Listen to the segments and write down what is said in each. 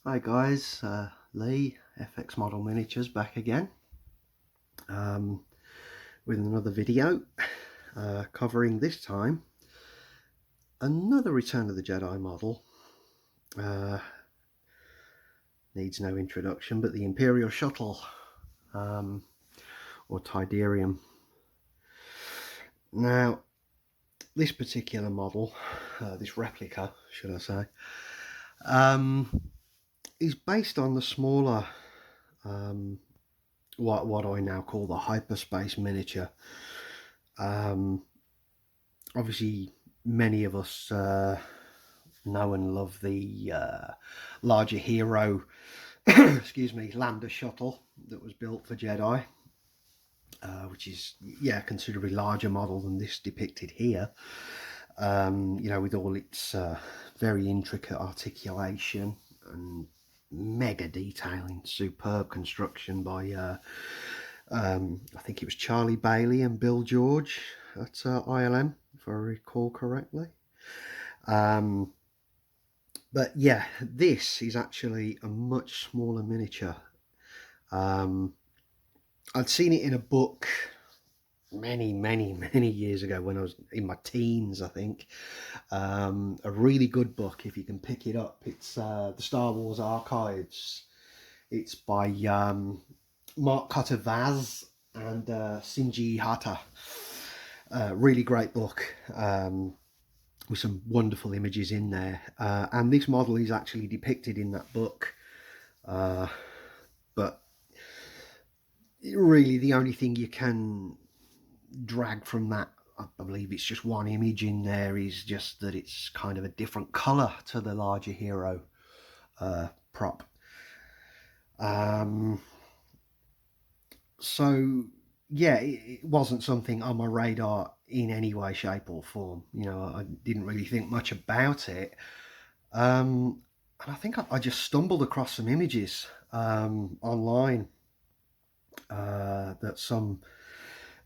Hi guys, Lee, FX Model Miniatures back again with another video covering this time another Return of the Jedi model. Needs no introduction, but the Imperial Shuttle or Tidarium. Now this particular model, this replica should I say, is based on the smaller what I now call the hyperspace miniature. Obviously many of us know and love the larger hero excuse me, Lambda shuttle that was built for Jedi, which is considerably larger model than this depicted here, you know, with all its very intricate articulation and mega detailing, superb construction by I think it was Charlie Bailey and Bill George at ILM, if I recall correctly. But yeah, this is actually a much smaller miniature. I'd seen it in a book many years ago when I was in my teens, I think. A really good book if you can pick it up. It's the Star Wars Archives. It's by Mark Cotter-Vaz and Shinji Hata. Really great book with some wonderful images in there. And this model is actually depicted in that book. But really the only thing you can drag from that, I believe it's just one image in there, is just that it's kind of a different colour to the larger hero prop. So yeah, it wasn't something on my radar in any way, shape or form. You know, I didn't really think much about it. And I think I just stumbled across some images online that some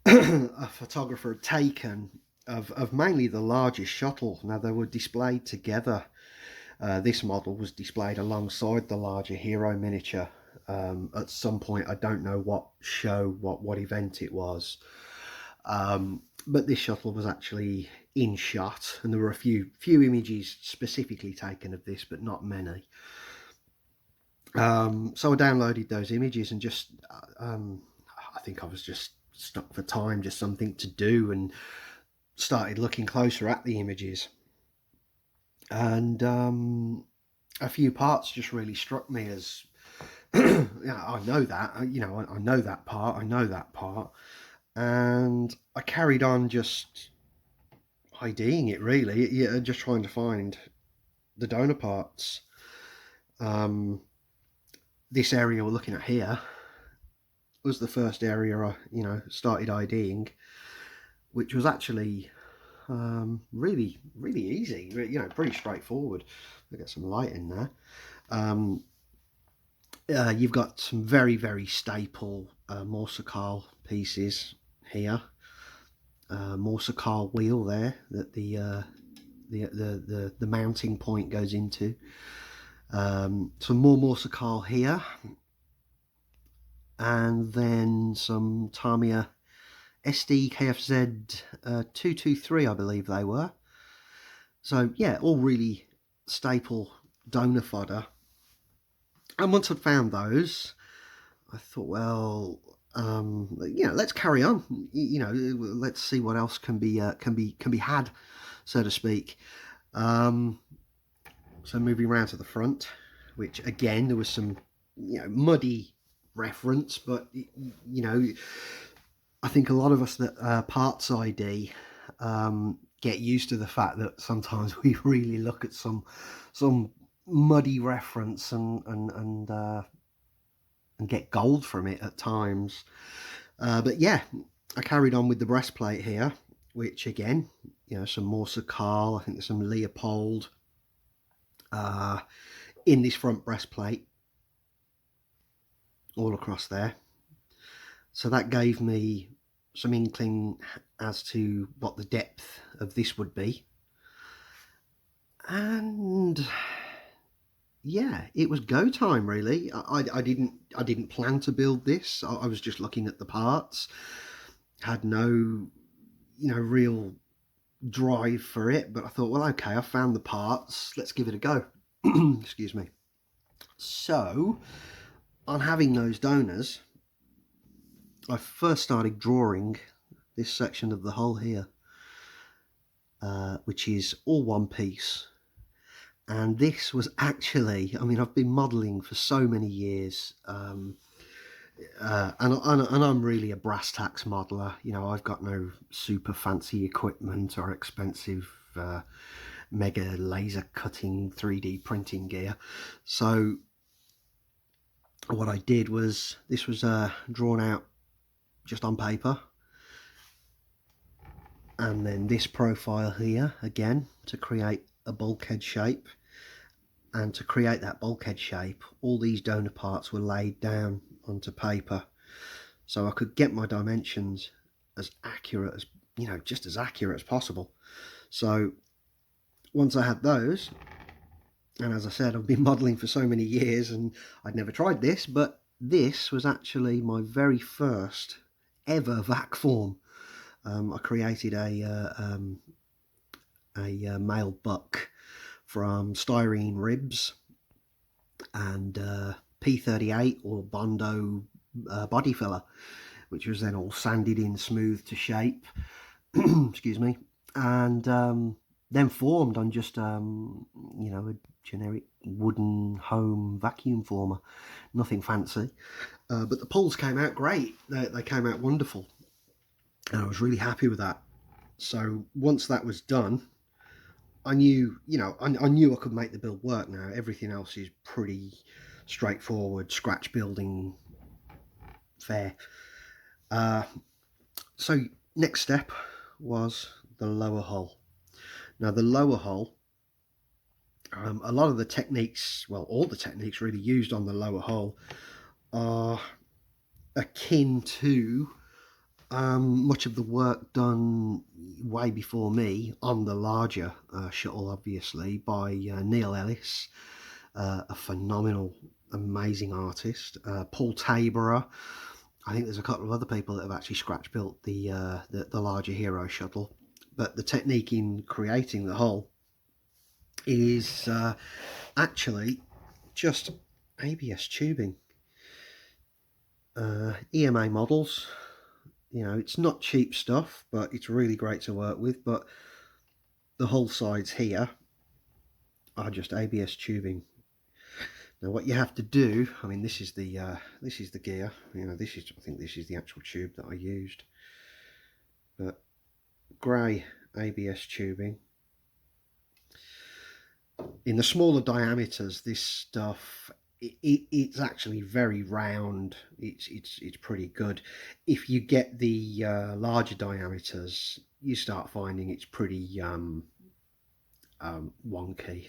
a photographer had taken of mainly the largest shuttle. Now they were displayed together. This model was displayed alongside the larger hero miniature at some point. I don't know what show, what event it was, but this shuttle was actually in shot, and there were a few images specifically taken of this, but not many. So I downloaded those images and just I think I was just stuck for time, just something to do, and started looking closer at the images. And a few parts just really struck me as yeah, I know that, you know, I know that part, and I carried on just IDing it, really, yeah, just trying to find the donor parts. This area we're looking at here was the first area I, you know, started IDing, which was actually really easy, you know, pretty straightforward. I'll get some light in there. You've got some very staple Morse-Carl pieces here. Morse-Carl wheel there that the mounting point goes into. Some more Morse-Carl here, and then some Tamiya SD KFZ 223, I believe they were. So yeah, all really staple donor fodder. And once I'd found those, I thought, well, you know, let's carry on. You know, let's see what else can be had, so to speak. So moving around to the front, which again there was some, you know, muddy reference, but you know, I think a lot of us that parts ID get used to the fact that sometimes we really look at some muddy reference and get gold from it at times. But yeah, I carried on with the breastplate here, which again, you know, some Morse-Carl, I think there's some Leopold in this front breastplate all across there. So that gave me some inkling as to what the depth of this would be. And yeah, it was go time really. I didn't plan to build this. I was just looking at the parts, had no, real drive for it, but I thought, well, okay, I found the parts, let's give it a go. Excuse me. So, on having those donors, I first started drawing this section of the hull here, which is all one piece. And this was actually, I mean, I've been modelling for so many years, and I'm really a brass tacks modeler. I've got no super fancy equipment or expensive mega laser cutting 3D printing gear. So what I did was, this was drawn out just on paper, and then this profile here again to create a bulkhead shape. And to create that bulkhead shape, all these donor parts were laid down onto paper, so I could get my dimensions as accurate as, just as accurate as possible. So once I had those, and as I said, I've been modelling for so many years and I'd never tried this, but this was actually my very first ever vac form. I created a male buck from styrene ribs and P38 or Bondo body filler, which was then all sanded in smooth to shape. Excuse me. And then formed on just a generic wooden home vacuum former, nothing fancy, but the pulls came out great. They came out wonderful, and I was really happy with that. So once that was done, I knew, I knew I could make the build work now. Everything else is pretty straightforward, scratch building fare. So next step was the lower hull. Now the lower hull, a lot of the techniques, well, all the techniques really used on the lower hull are akin to much of the work done way before me on the larger shuttle, obviously, by Neil Ellis, a phenomenal, amazing artist. Paul Taberer. I think there's a couple of other people that have actually scratch built the larger Hero shuttle. But the technique in creating the hull is actually just ABS tubing. EMA models. It's not cheap stuff, but it's really great to work with. But the hull sides here are just ABS tubing. Now what you have to do, I mean, this is the gear. I think this is the actual tube that I used. But grey ABS tubing. In the smaller diameters, this stuff, it's actually very round. It's pretty good. If you get the larger diameters, you start finding it's pretty wonky.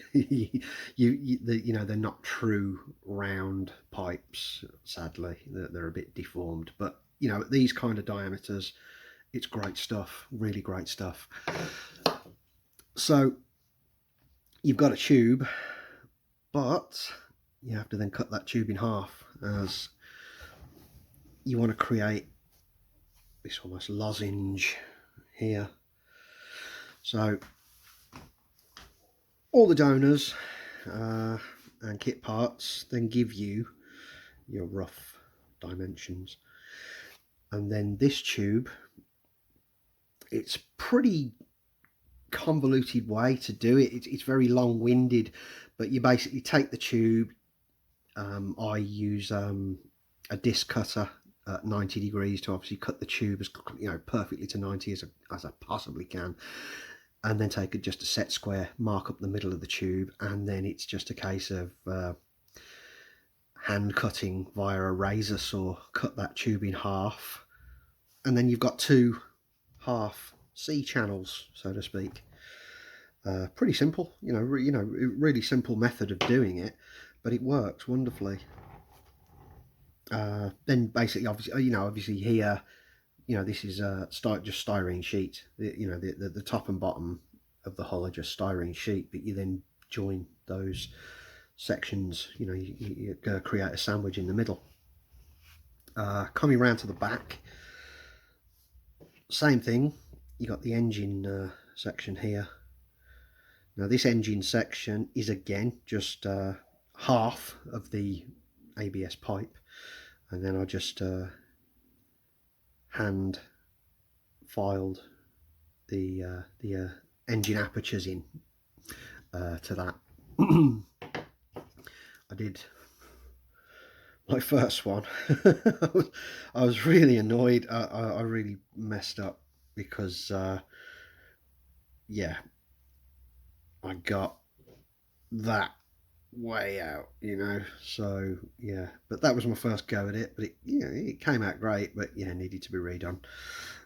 They're not true round pipes. Sadly, they're a bit deformed. But at these kind of diameters, it's great stuff. Really great stuff. So you've got a tube, but you have to then cut that tube in half, as you want to create this almost lozenge here. So all the donors and kit parts then give you your rough dimensions, and then this tube, it's pretty convoluted way to do it. It's very long-winded, but you basically take the tube. I use a disc cutter at 90 degrees to obviously cut the tube as perfectly to 90 as I possibly can, and then take just a set square, mark up the middle of the tube, and then it's just a case of hand cutting via a razor saw, cut that tube in half, and then you've got two half C channels, so to speak. Pretty simple, really simple method of doing it, but it works wonderfully. Then basically, obviously here, this is just styrene sheet. The top and bottom of the hull are just styrene sheet, but you then join those sections, you know, you create a sandwich in the middle. Coming round to the back, same thing. You got the engine section here. Now this engine section is again just half of the ABS pipe, and then I just hand filed the engine apertures in to that. I did my first one. I was really annoyed. I really messed up because yeah, I got that way out, you know. So yeah, but that was my first go at it. But it, you know, it came out great. But yeah, needed to be redone.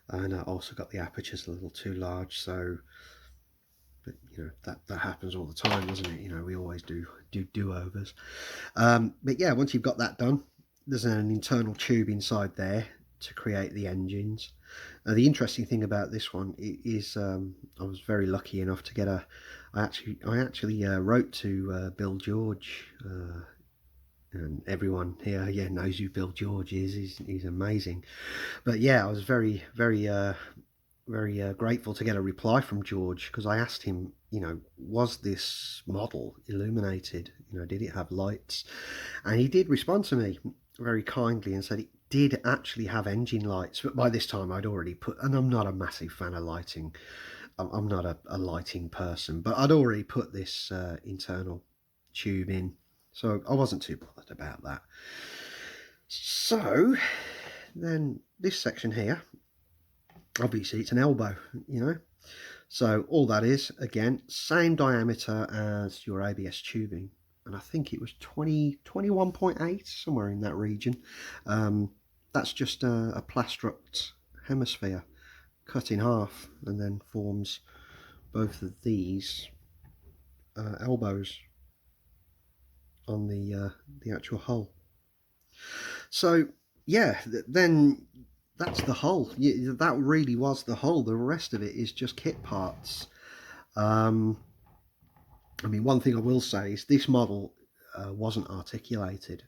And I also got the apertures a little too large. So, but you know, that happens all the time, doesn't it? You know, we always do overs. But yeah, once you've got that done, there's an internal tube inside there to create the engines. The interesting thing about this one is I was very lucky enough to get I actually wrote to Bill George, and everyone here knows who Bill George is. He's amazing. But yeah, I was very grateful to get a reply from George, because I asked him, you know, was this model illuminated? You know, did it have lights? And he did respond to me very kindly and said it did actually have engine lights. But by this time I'd already put, and I'm not a massive fan of lighting, I'm not a lighting person, but I'd already put this internal tube in, so I wasn't too bothered about that. So then this section here, obviously it's an elbow, you know, so all that is, again, same diameter as your ABS tubing, and I think it was 21.8, somewhere in that region. That's just a plastruct hemisphere cut in half, and then forms both of these elbows on the actual hull. So yeah, then that's the hull. That really was the hull. The rest of it is just kit parts. I mean, one thing I will say is this model wasn't articulated,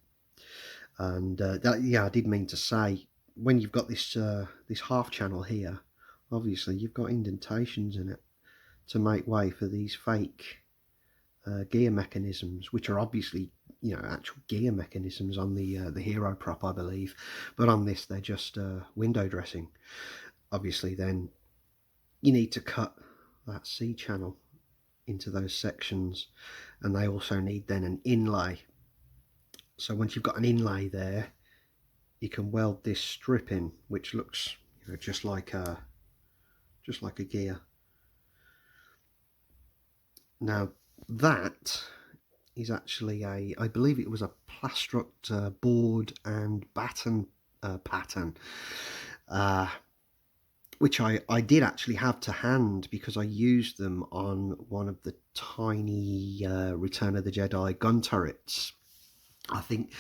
and yeah, I did mean to say, when you've got this this half channel here, obviously you've got indentations in it to make way for these fake gear mechanisms, which are obviously, you know, actual gear mechanisms on the Hero prop, I believe, but on this they're just window dressing. Obviously, then you need to cut that C channel into those sections, and they also need then an inlay. So once you've got an inlay there, you can weld this strip in, which looks, you know, just like a gear. Now that is actually I believe it was a plastruct board and batten pattern, which I did actually have to hand, because I used them on one of the tiny Return of the Jedi gun turrets. I think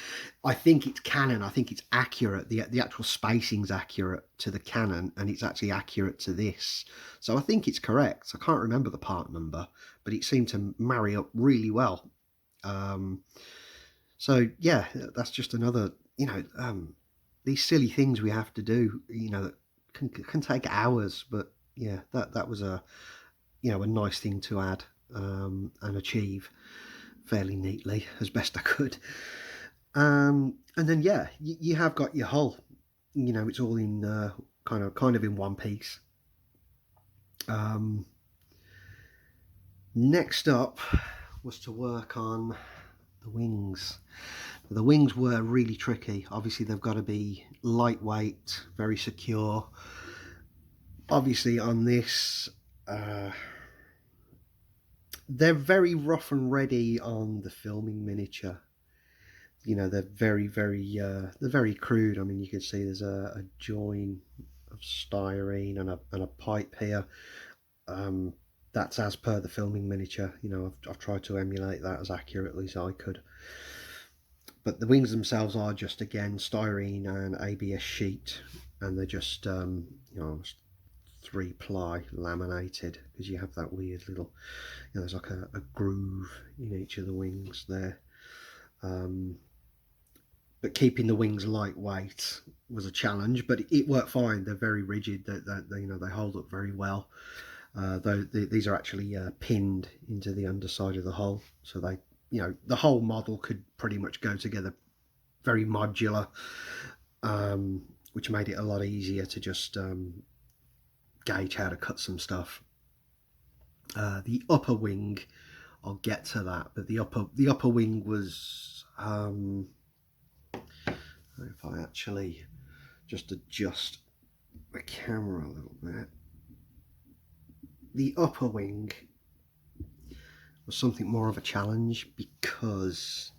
it's canon. I think it's accurate. The actual spacing's accurate to the canon, and it's actually accurate to this. So I think it's correct. I can't remember the part number, but it seemed to marry up really well. So yeah, that's just another, you know, these silly things we have to do, you know, that can take hours, but yeah, that was a, you know, a nice thing to add and achieve fairly neatly as best I could. And then yeah, you have got your hull, you know, it's all in kind of in one piece. Next up was to work on the wings. The wings were really tricky. Obviously they've got to be lightweight, very secure. Obviously on this they're very rough and ready on the filming miniature. You know, they're very they're very crude. I mean, you can see there's a join of styrene and a pipe here. That's as per the filming miniature. You know, I've tried to emulate that as accurately as I could. But the wings themselves are just, again, styrene and ABS sheet, and they're just you know, 3-ply laminated, because you have that weird little, you know, there's like a groove in each of the wings there. But keeping the wings lightweight was a challenge, but it worked fine. They're very rigid. They hold up very well. These are actually pinned into the underside of the hull, so the whole model could pretty much go together, very modular, which made it a lot easier to just gauge how to cut some stuff. The upper wing, I'll get to that, but the upper wing was, if I actually just adjust the camera a little bit, the upper wing was something more of a challenge because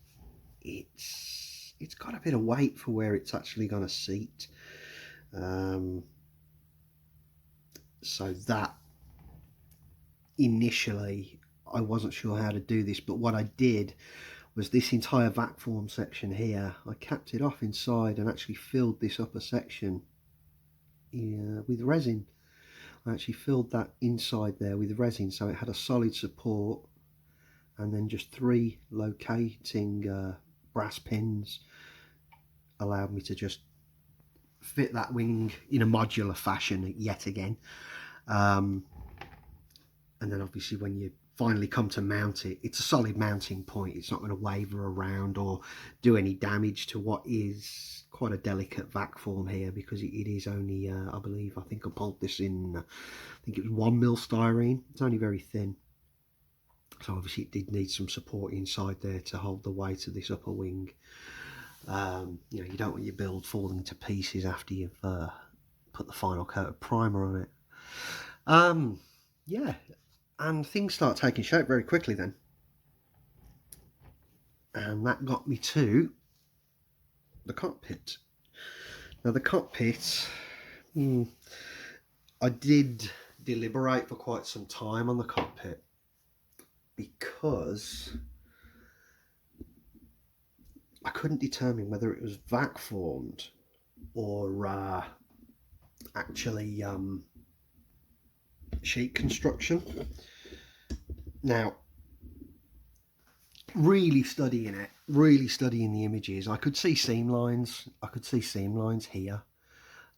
it's got a bit of weight for where it's actually going to seat. So that initially I wasn't sure how to do this, but what I did was this entire vac form section here, I capped it off inside and actually filled this upper section with resin. I actually filled that inside there with resin, so it had a solid support, and then just 3 locating brass pins allowed me to just fit that wing in a modular fashion yet again. And then obviously when you finally come to mount it, it's a solid mounting point. It's not going to waver around or do any damage to what is quite a delicate vac form here, because it is only, I think I pulled this in, I think it was 1mm styrene. It's only very thin. So obviously it did need some support inside there to hold the weight of this upper wing. You don't want your build falling to pieces after you've put the final coat of primer on it. Yeah, and things start taking shape very quickly then. And that got me to the cockpit. Now the cockpit, I did deliberate for quite some time on the cockpit, because I couldn't determine whether it was vac formed or actually sheet construction. Now, really studying it, really studying the images, I could see seam lines. I could see seam lines here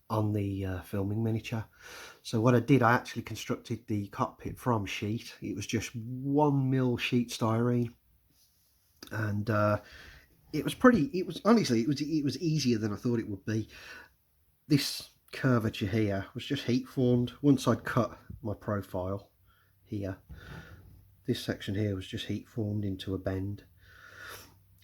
on the filming miniature. So what I did, I actually constructed the cockpit from sheet. It was just 1mm sheet styrene, and it was honestly it was easier than I thought it would be. This curvature here was just heat formed. Once I'd cut my profile here, this section here was just heat formed into a bend.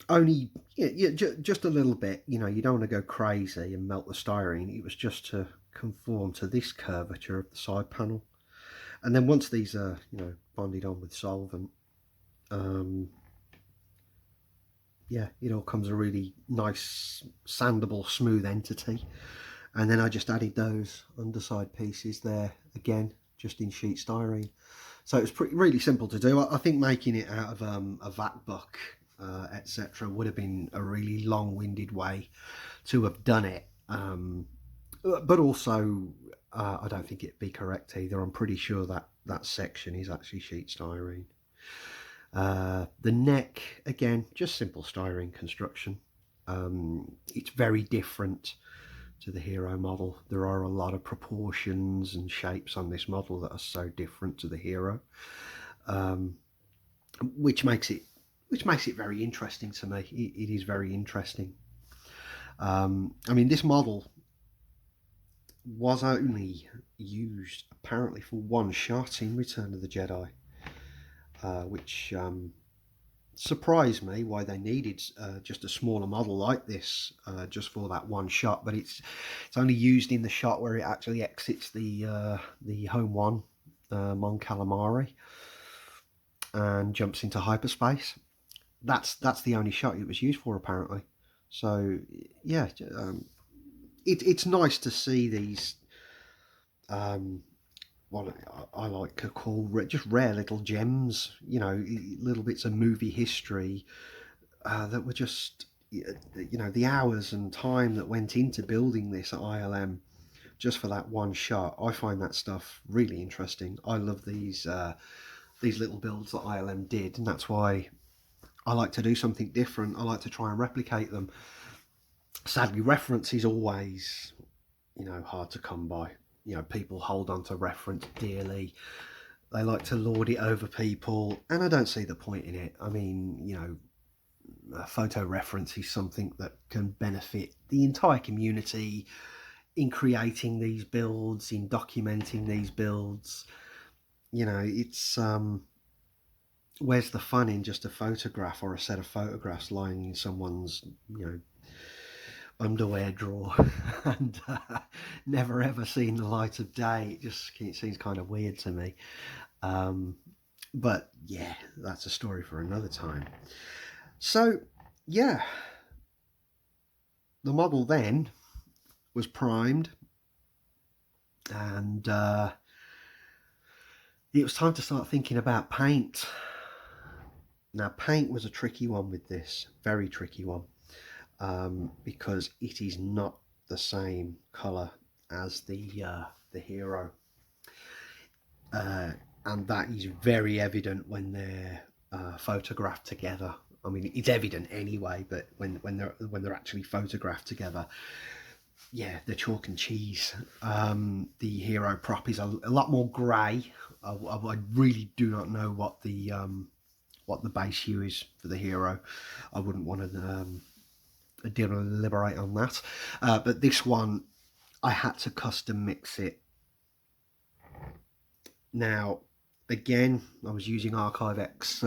Only just a little bit. You don't want to go crazy and melt the styrene. It was just to conform to this curvature of the side panel. And then once these are bonded on with solvent, yeah, it all comes a really nice sandable smooth entity. And then I just added those underside pieces there again, just in sheet styrene. So it was really simple to do. I think making it out of a vac buck, etc., would have been a really long-winded way to have done it. But also, I don't think it'd be correct either. I'm pretty sure that section is actually sheet styrene. The neck, again, just simple styrene construction. It's very different to the Hero model. There are a lot of proportions and shapes on this model that are so different to the Hero, which makes it very interesting to me. It is very interesting. I mean, this model was only used apparently for 1 shot in Return of the Jedi, which surprised me why they needed just a smaller model like this just for that 1 shot. But it's only used in the shot where it actually exits the home one, Mon Calamari, and jumps into hyperspace. That's the only shot it was used for, apparently. So yeah, it's nice to see these what I like to call just rare little gems, little bits of movie history that were just, the hours and time that went into building this at ILM just for that 1 shot. I find that stuff really interesting. I love these little builds that ILM did, and that's why I like to do something different. I like to try and replicate them. Sadly, reference is always, hard to come by. People hold on to reference dearly. They like to lord it over people, and I don't see the point in it. I mean, photo reference is something that can benefit the entire community in creating these builds, in documenting these builds. It's where's the fun in just a photograph or a set of photographs lying in someone's underwear drawer and never ever seen the light of day? It seems kind of weird to me. But yeah, that's a story for another time. So yeah, the model then was primed, and it was time to start thinking about paint. Now, paint was a tricky one with this, very tricky one, because it is not the same colour as the Hero, and that is very evident when they're photographed together. I mean, it's evident anyway, but when they're actually photographed together, yeah, they're chalk and cheese. The Hero prop is a lot more grey. I really do not know what the base hue is for the Hero. I wouldn't want to deliberate on that. But this one, I had to custom mix it. Now, again, I was using Archive X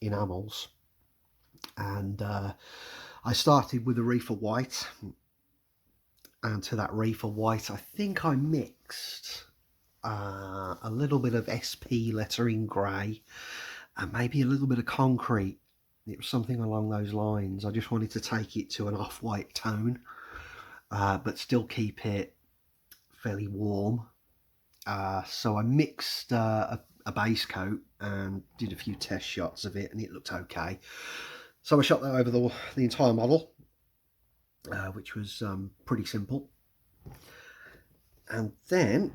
enamels, and I started with a Reefer White, and to that Reefer White, I think I mixed a little bit of SP lettering grey and maybe a little bit of concrete. It was something along those lines. I just wanted to take it to an off-white tone, but still keep it fairly warm. So I mixed a base coat and did a few test shots of it, and it looked okay. So I shot that over the entire model, which was pretty simple. And then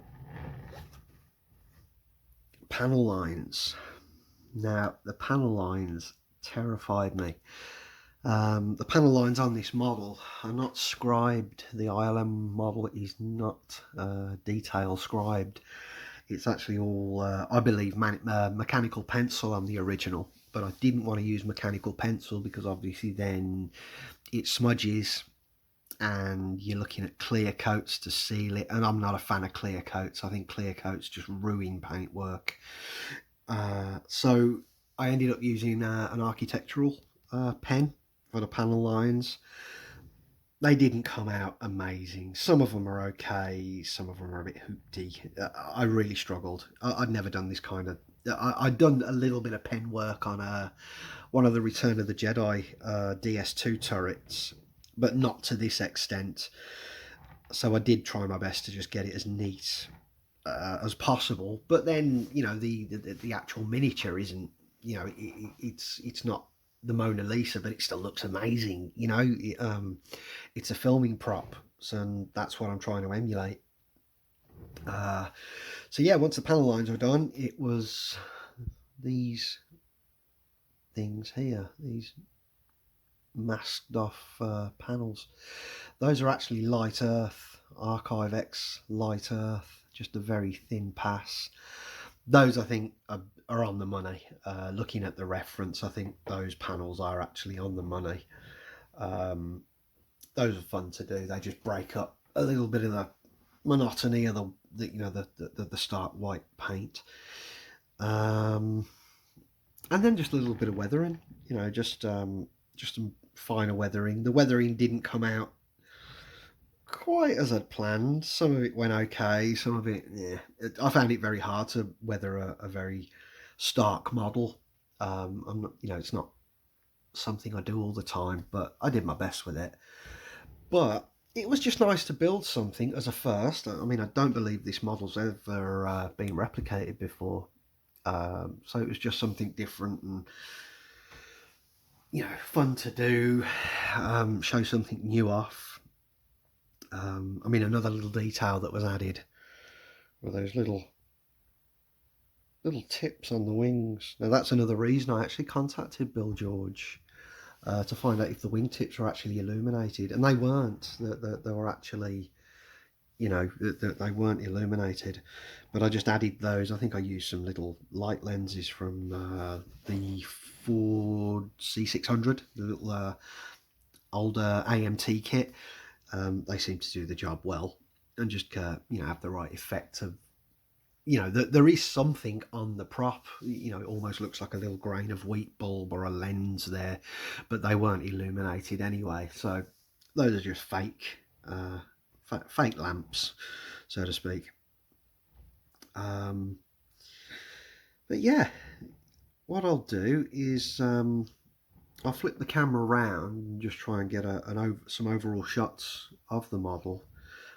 panel lines. Now, the panel lines terrified me. The panel lines on this model are not scribed. The ILM model is not detail scribed. It's actually all, I believe, mechanical pencil on the original, but I didn't want to use mechanical pencil because obviously then it smudges and you're looking at clear coats to seal it, and I'm not a fan of clear coats. I think clear coats just ruin paintwork. So I ended up using an architectural pen for the panel lines. They didn't come out amazing. Some of them are okay, some of them are a bit hoopty. I really struggled. I'd never done this kind of... I'd done a little bit of pen work on one of the Return of the Jedi DS2 turrets, but not to this extent. So I did try my best to just get it as neat as possible. But then, the actual miniature isn't, it's not the Mona Lisa, but it still looks amazing. It's a filming prop, so that's what I'm trying to emulate. So yeah, once the panel lines were done, it was these things here, these masked off panels. Those are actually Light Earth, Archive X Light Earth, just a very thin pass. Those I think are on the money. Looking at the reference, I think those panels are actually on the money. Those are fun to do. They just break up a little bit of the monotony of the stark white paint. And then just a little bit of weathering, just some finer weathering. The weathering didn't come out quite as I'd planned. Some of it went okay, some of it, yeah. I found it very hard to weather a very stark model. I'm not, it's not something I do all the time, but I did my best with it. But it was just nice to build something as a first. I mean, I don't believe this model's ever been replicated before. So it was just something different and, fun to do, show something new off. I mean, another little detail that was added were those little little tips on the wings. Now that's another reason I actually contacted Bill George to find out if the wingtips were actually illuminated, and they weren't. They were actually, they weren't illuminated. But I just added those. I think I used some little light lenses from the Ford C600, the little older AMT kit. They seem to do the job well, and just have the right effect of, there is something on the prop. It almost looks like a little grain of wheat bulb or a lens there, but they weren't illuminated anyway. So those are just fake lamps, so to speak. But yeah, what I'll do is I'll flip the camera around and just try and get some overall shots of the model.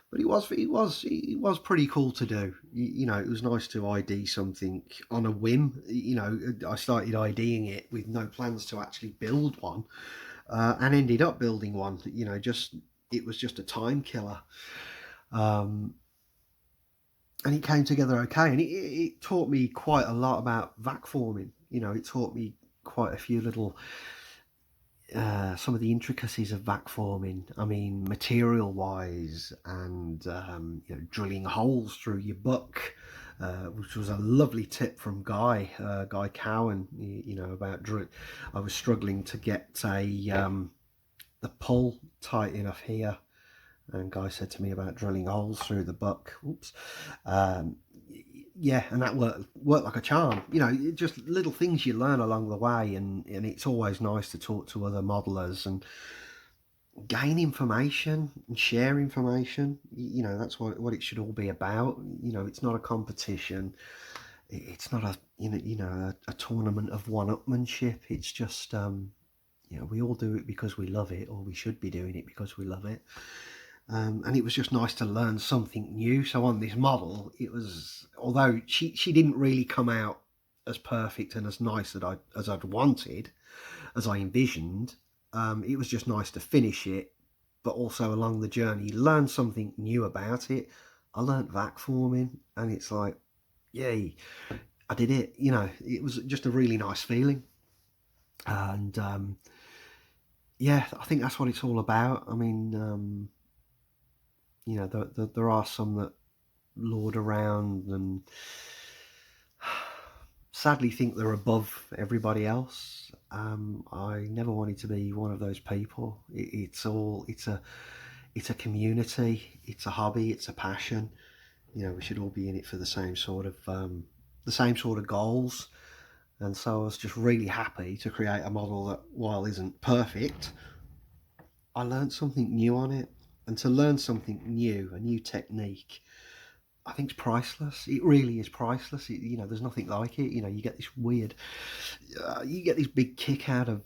But it was pretty cool to do. It was nice to ID something on a whim. I started IDing it with no plans to actually build one, and ended up building one. It was just a time killer, and it came together okay. And it taught me quite a lot about vac forming. It taught me quite a few little. Some of the intricacies of vac forming, I mean, material wise, and drilling holes through your buck, which was a lovely tip from Guy Cowan. About drill. I was struggling to get the pull tight enough here, and Guy said to me about drilling holes through the buck. Oops. Yeah, and that worked like a charm. Just little things you learn along the way, and it's always nice to talk to other modelers and gain information and share information. That's what it should all be about. It's not a competition. It's not a tournament of one-upmanship. It's just we all do it because we love it, or we should be doing it because we love it. And it was just nice to learn something new. So on this model, it was, although she didn't really come out as perfect and as nice as I'd wanted, as I envisioned, it was just nice to finish it, but also along the journey, learn something new about it. I learned vac forming, and it's like, yay, I did it. It was just a really nice feeling. And yeah, I think that's what it's all about. I mean, there are some that lord around and sadly think they're above everybody else. I never wanted to be one of those people. It's a community, it's a hobby, it's a passion. We should all be in it for the same sort of goals. And so I was just really happy to create a model that, while isn't perfect, I learned something new on it. And to learn something new, a new technique, I think it's priceless. It really is priceless. There's nothing like it. You get this weird, you get this big kick out of,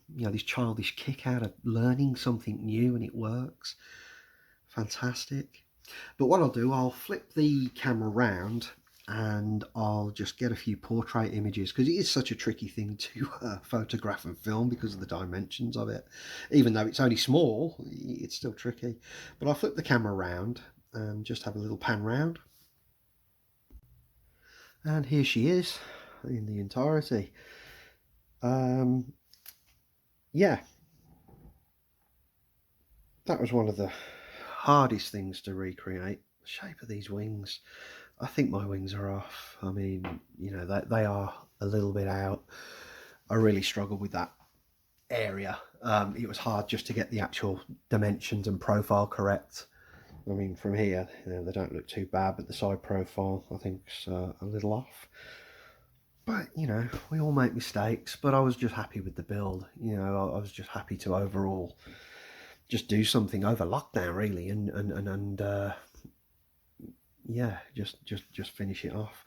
this childish kick out of learning something new, and it works. Fantastic. But what I'll do, I'll flip the camera round and I'll just get a few portrait images, because it is such a tricky thing to photograph and film because of the dimensions of it. Even though it's only small, it's still tricky. But I'll flip the camera around and just have a little pan round. And here she is in the entirety. Yeah, that was one of the hardest things to recreate, the shape of these wings. I think my wings are off. I mean, they are a little bit out. I really struggled with that area. It was hard just to get the actual dimensions and profile correct. I mean, from here, they don't look too bad, but the side profile, I think, is a little off. But, we all make mistakes, but I was just happy with the build. I was just happy to overall just do something over lockdown, really, and yeah, just finish it off.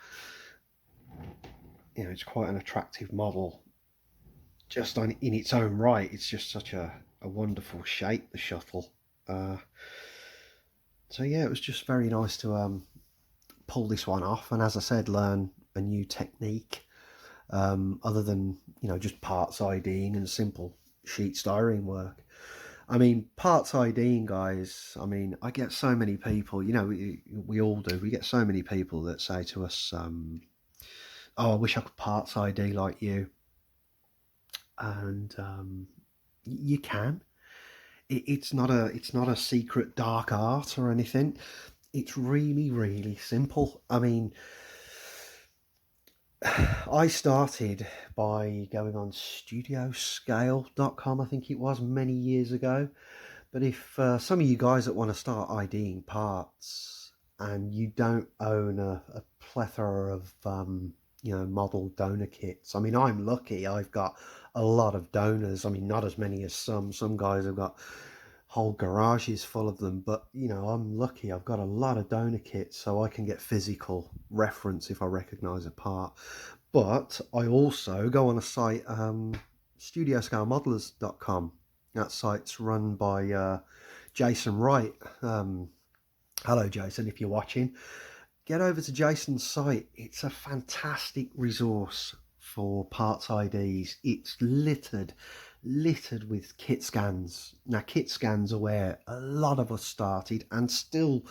It's quite an attractive model just in its own right. It's just such a wonderful shape, the shuttle. So yeah, it was just very nice to pull this one off, and as I said, learn a new technique, other than just parts IDing and simple sheet styrene work. I mean, parts IDing, guys, I mean, I get so many people, we all do, we get so many people that say to us, oh, I wish I could parts ID like you. And you can. It's not a secret dark art or anything. It's really, really simple. I mean, I started by going on studioscale.com, I think it was, many years ago. But if some of you guys that want to start IDing parts and you don't own a plethora of model donor kits, I mean, I'm lucky. I've got a lot of donors. I mean, not as many as some guys have got whole garages full of them, but I'm lucky. I've got a lot of donor kits, so I can get physical reference if I recognize a part. But I also go on a site, studioscalemodelers.com. That site's run by Jason Wright. Hello, Jason, if you're watching. Get over to Jason's site. It's a fantastic resource for parts IDs. It's littered with kit scans. Now, kit scans are where a lot of us started and still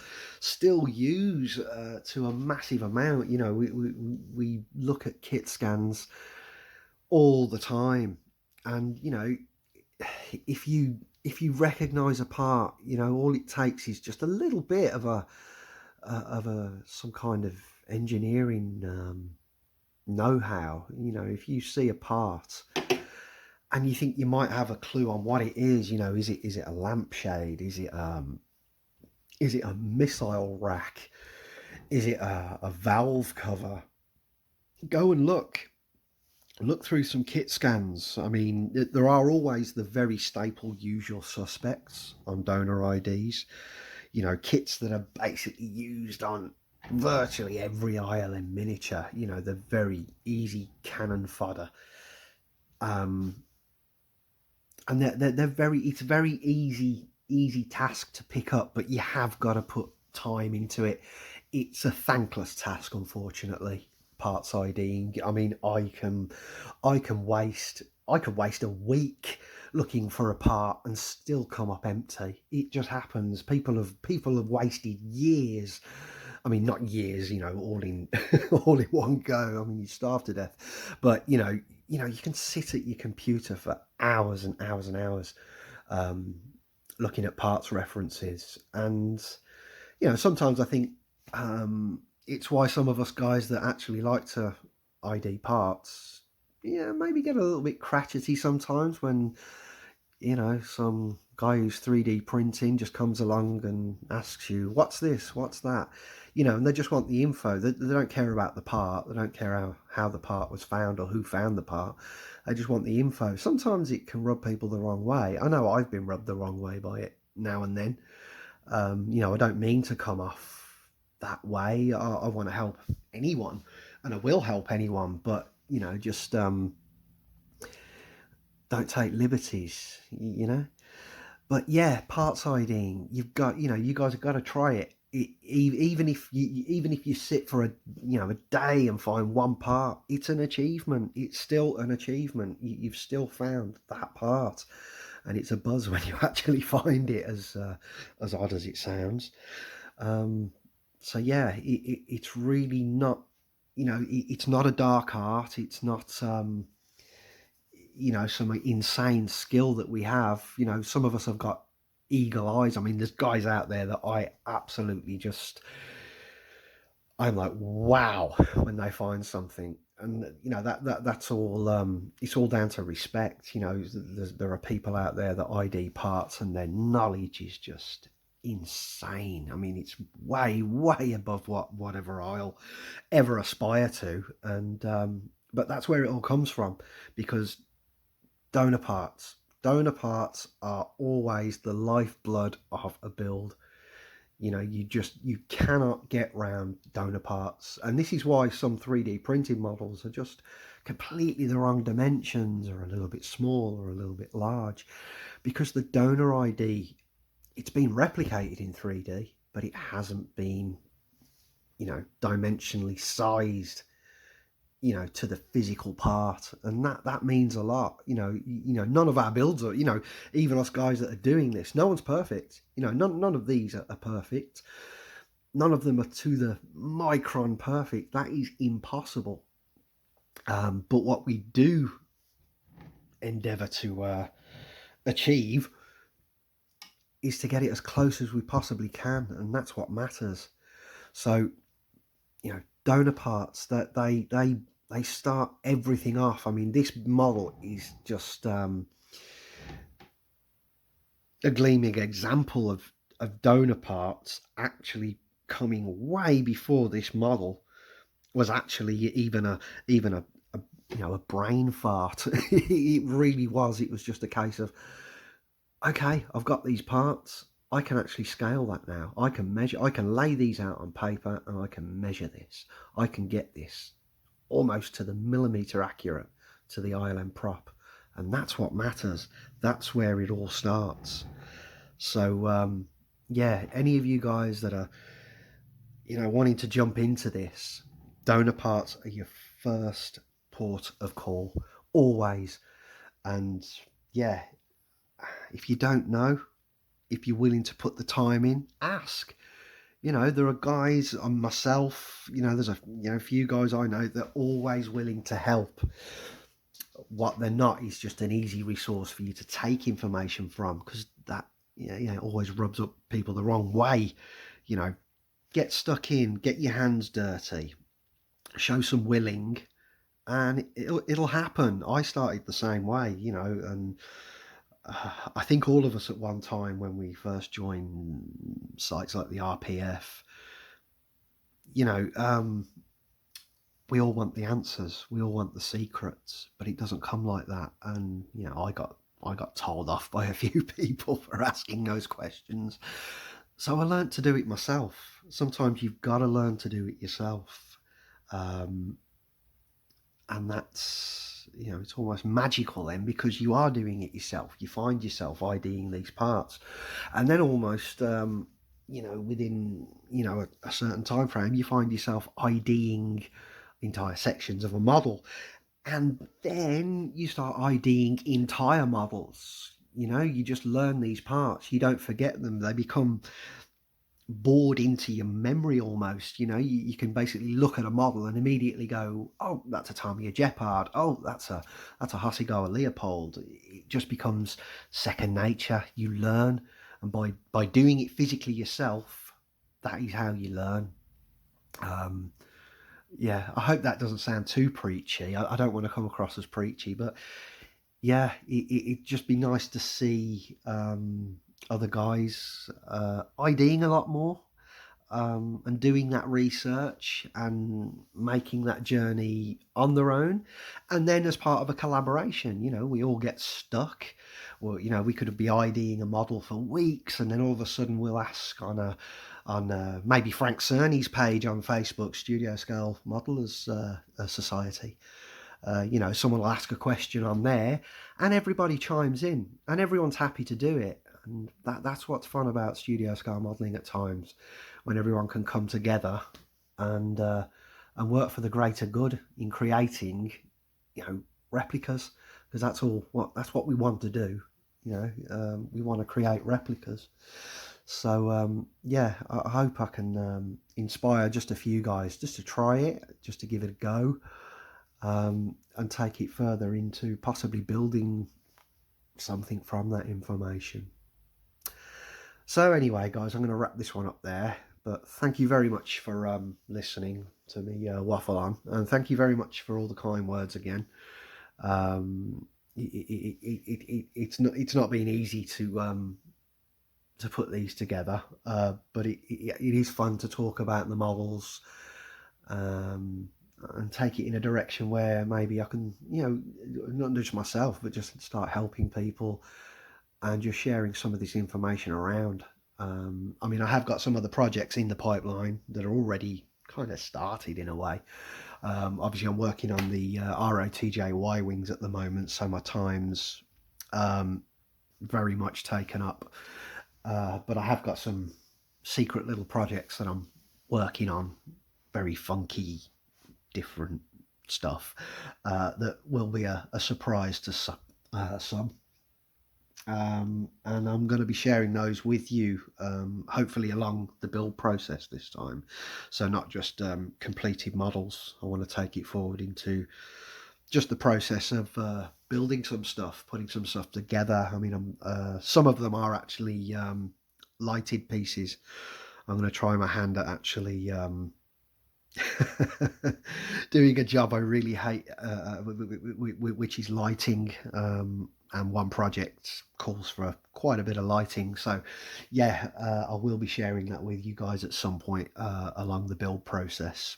use to a massive amount. We look at kit scans all the time, and if you recognize a part, all it takes is just a little bit of some kind of engineering know-how. If you see a part and you think you might have a clue on what it is, is it a lampshade, is it a missile rack, is it a valve cover, go and look through some kit scans. I mean, there are always the very staple usual suspects on donor IDs. Kits that are basically used on virtually every ILM miniature. The very easy cannon fodder. And they're very, it's a very easy task to pick up, but you have got to put time into it. It's a thankless task, unfortunately. Parts IDing. I mean, I could waste a week looking for a part and still come up empty. It just happens. People have wasted years. I mean, not years, all in all in one go. I mean, you starve to death. But you can sit at your computer for hours and hours and hours, looking at parts references. And sometimes I think it's why some of us guys that actually like to ID parts, maybe get a little bit cratchety sometimes when some guy who's 3D printing just comes along and asks you, what's this, what's that, and they just want the info. They don't care about the part. They don't care how the part was found or who found the part. They just want the info. Sometimes it can rub people the wrong way. I know I've been rubbed the wrong way by it now and then. I don't mean to come off that way. I want to help anyone, and I will help anyone, but just don't take liberties, But yeah, parts IDing, you've got, you guys have got to try it. Even if you sit for a day and find one part, it's an achievement. It's still an achievement. You've still found that part, and it's a buzz when you actually find it, as odd as it sounds. So yeah, it's really not, it's not a dark art. It's not some insane skill that we have. Some of us have got eagle eyes. I mean, there's guys out there that I absolutely just, I'm like, wow, when they find something. And that's all, it's all down to respect. There are people out there that ID parts and their knowledge is just insane. I mean, it's way above whatever I'll ever aspire to. And but that's where it all comes from, because donor parts are always the lifeblood of a build. You cannot get round donor parts, and this is why some 3D printed models are just completely the wrong dimensions, or a little bit small or a little bit large, because the donor ID, it's been replicated in 3D, but it hasn't been dimensionally sized to the physical part, and that means a lot. None of our builds are, even us guys that are doing this, no one's perfect. None of these are perfect. None of them are to the micron perfect. That is impossible. But what we do endeavour to achieve is to get it as close as we possibly can, and that's what matters. So, donor parts, that they start everything off. I mean, this model is just a gleaming example of donor parts actually coming way before this model was actually even a brain fart. It really was. It was just a case of, okay, I've got these parts. I can actually scale that now. I can measure. I can lay these out on paper, and I can measure this. I can get this almost to the millimeter accurate to the ILM prop, and that's what matters. That's where it all starts. So yeah, any of you guys that are wanting to jump into this, donor parts are your first port of call, always. And yeah, if you don't know, if you're willing to put the time in, ask. There are guys, and myself, there's a few guys I know that are always willing to help. What they're not is just an easy resource for you to take information from, because that always rubs up people the wrong way. Get stuck in, get your hands dirty, show some willing, and it'll happen. I started the same way, and I think all of us at one time when we first joined sites like the RPF, we all want the answers, we all want the secrets, but it doesn't come like that. And I got told off by a few people for asking those questions, so I learned to do it myself. Sometimes you've got to learn to do it yourself, and that's it's almost magical then, because you are doing it yourself. You find yourself IDing these parts, and then almost within a certain time frame, you find yourself IDing entire sections of a model, and then you start IDing entire models. You just learn these parts, you don't forget them, they become bored into your memory almost. You can basically look at a model and immediately go, oh, that's a Tamiya Jeopard, oh, that's a Hasegawa Leopold. It just becomes second nature. You learn, and by doing it physically yourself, that is how you learn. Yeah, I hope that doesn't sound too preachy. I don't want to come across as preachy, but yeah, it'd just be nice to see other guys IDing a lot more, and doing that research and making that journey on their own, and then as part of a collaboration. We all get stuck. Well, we could be IDing a model for weeks, and then all of a sudden we'll ask on maybe Frank Cerny's page on Facebook, Studio Scale Modelers Society. Someone will ask a question on there, and everybody chimes in, and everyone's happy to do it. And that's what's fun about studio scale modelling at times, when everyone can come together and work for the greater good in creating, replicas, because that's what we want to do. We want to create replicas. So yeah, I hope I can inspire just a few guys just to try it, just to give it a go, and take it further into possibly building something from that information. So anyway, guys, I'm going to wrap this one up there. But thank you very much for listening to me waffle on, and thank you very much for all the kind words again. It's not been easy to put these together, but it is fun to talk about the models, and take it in a direction where maybe I can, not just myself, but just start helping people and just sharing some of this information around. I mean, I have got some other projects in the pipeline that are already kind of started in a way. Obviously, I'm working on the ROTJ Y-wings at the moment, so my time's very much taken up. But I have got some secret little projects that I'm working on, very funky, different stuff, that will be a surprise to some. And I'm going to be sharing those with you, hopefully along the build process this time. So not just completed models. I want to take it forward into just the process of building some stuff, putting some stuff together. I mean, some of them are actually lighted pieces. I'm going to try my hand at actually doing a job I really hate, which is lighting. And one project calls for quite a bit of lighting. So, yeah, I will be sharing that with you guys at some point along the build process.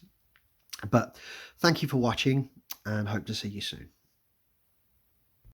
But thank you for watching, and hope to see you soon.